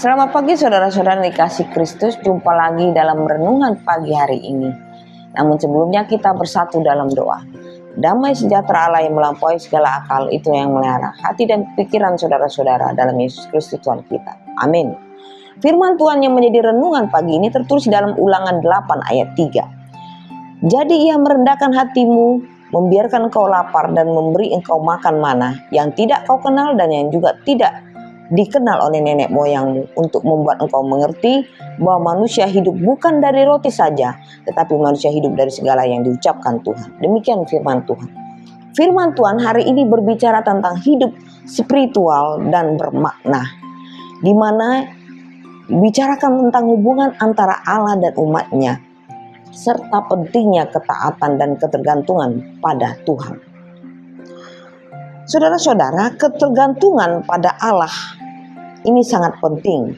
Selamat pagi saudara-saudara dikasih Kristus, jumpa lagi dalam renungan pagi hari ini. Namun sebelumnya kita bersatu dalam doa. Damai sejahtera Allah yang melampaui segala akal itu yang melihara hati dan pikiran saudara-saudara dalam Yesus Kristus Tuhan kita. Amin. Firman Tuhan yang menjadi renungan pagi ini tertulis dalam Ulangan 8 ayat 3. Jadi ia merendahkan hatimu, membiarkan engkau lapar dan memberi engkau makan mana yang tidak kau kenal dan yang juga tidak dikenal oleh nenek moyangmu, untuk membuat engkau mengerti bahwa manusia hidup bukan dari roti saja, tetapi manusia hidup dari segala yang diucapkan Tuhan. Demikian firman Tuhan. Firman Tuhan hari ini berbicara tentang hidup spiritual dan bermakna, di mana bicarakan tentang hubungan antara Allah dan umatnya, serta pentingnya ketaatan dan ketergantungan pada Tuhan. Saudara-saudara, ketergantungan pada Allah ini sangat penting.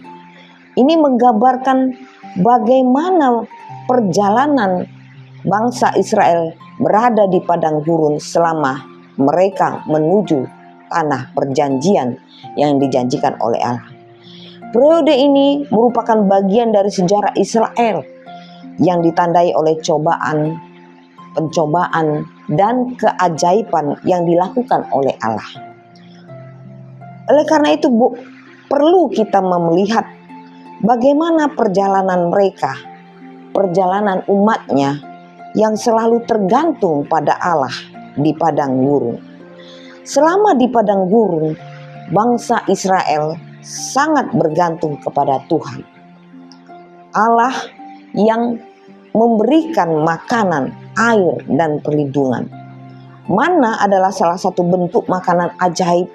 Ini menggambarkan bagaimana perjalanan bangsa Israel berada di padang gurun selama mereka menuju tanah perjanjian yang dijanjikan oleh Allah. Periode ini merupakan bagian dari sejarah Israel yang ditandai oleh cobaan, pencobaan, dan keajaiban yang dilakukan oleh Allah. Oleh karena itu perlu kita melihat bagaimana perjalanan mereka, perjalanan umatnya yang selalu tergantung pada Allah di padang gurun. Selama di padang gurun, bangsa Israel sangat bergantung kepada Tuhan. Allah yang memberikan makanan, air, dan perlindungan. Mana adalah salah satu bentuk makanan ajaib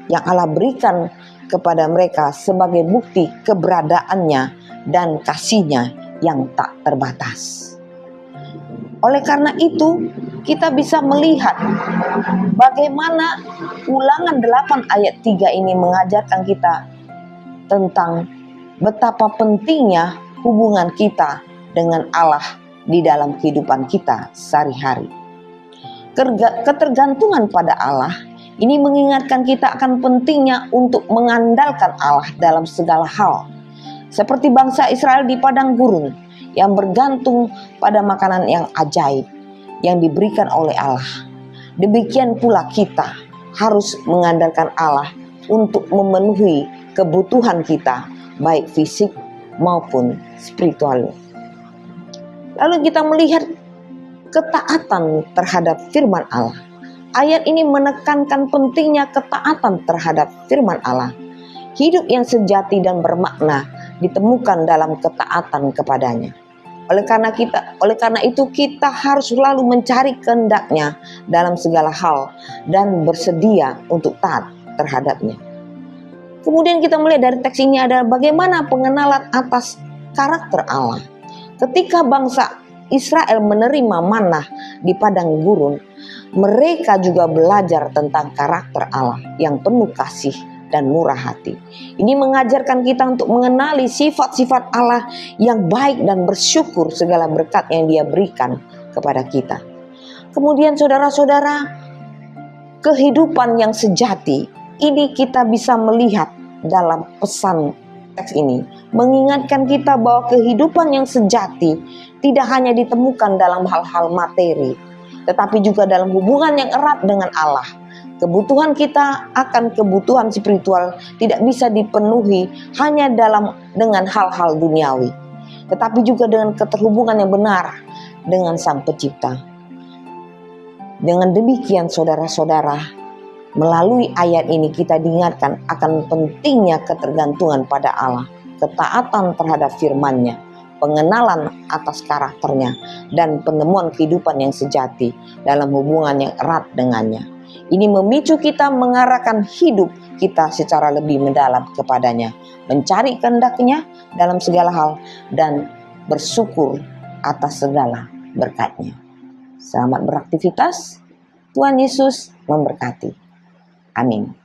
yang Allah berikan kepada mereka sebagai bukti keberadaannya dan kasihnya yang tak terbatas. Oleh karena itu, kita bisa melihat bagaimana Ulangan 8 ayat 3 ini mengajarkan kita tentang betapa pentingnya hubungan kita dengan Allah di dalam kehidupan kita sehari-hari. Ketergantungan pada Allah ini mengingatkan kita akan pentingnya untuk mengandalkan Allah dalam segala hal. Seperti bangsa Israel di padang gurun yang bergantung pada makanan yang ajaib yang diberikan oleh Allah. Demikian pula kita harus mengandalkan Allah untuk memenuhi kebutuhan kita, baik fisik maupun spiritual. Lalu kita melihat ketaatan terhadap firman Allah. Ayat ini menekankan pentingnya ketaatan terhadap firman Allah. Hidup yang sejati dan bermakna ditemukan dalam ketaatan kepadanya. Oleh karena itu kita harus selalu mencari kehendaknya dalam segala hal dan bersedia untuk taat terhadapnya. Kemudian kita melihat dari teks ini adalah bagaimana pengenalan atas karakter Allah. Ketika bangsa Israel menerima manna di padang gurun, mereka juga belajar tentang karakter Allah yang penuh kasih dan murah hati. Ini mengajarkan kita untuk mengenali sifat-sifat Allah yang baik dan bersyukur segala berkat yang Dia berikan kepada kita. Kemudian saudara-saudara, kehidupan yang sejati ini kita bisa melihat dalam pesan teks ini, mengingatkan kita bahwa kehidupan yang sejati tidak hanya ditemukan dalam hal-hal materi, tetapi juga dalam hubungan yang erat dengan Allah. Kebutuhan kita akan kebutuhan spiritual tidak bisa dipenuhi hanya dengan hal-hal duniawi, tetapi juga dengan keterhubungan yang benar dengan Sang Pencipta. Dengan demikian saudara-saudara, melalui ayat ini kita diingatkan akan pentingnya ketergantungan pada Allah, ketaatan terhadap firman-Nya, pengenalan atas karakternya, dan penemuan kehidupan yang sejati dalam hubungan yang erat dengannya. Ini memicu kita mengarahkan hidup kita secara lebih mendalam kepadanya, mencari kehendak-Nya dalam segala hal, dan bersyukur atas segala berkat-Nya. Selamat beraktivitas, Tuhan Yesus memberkati. Amin.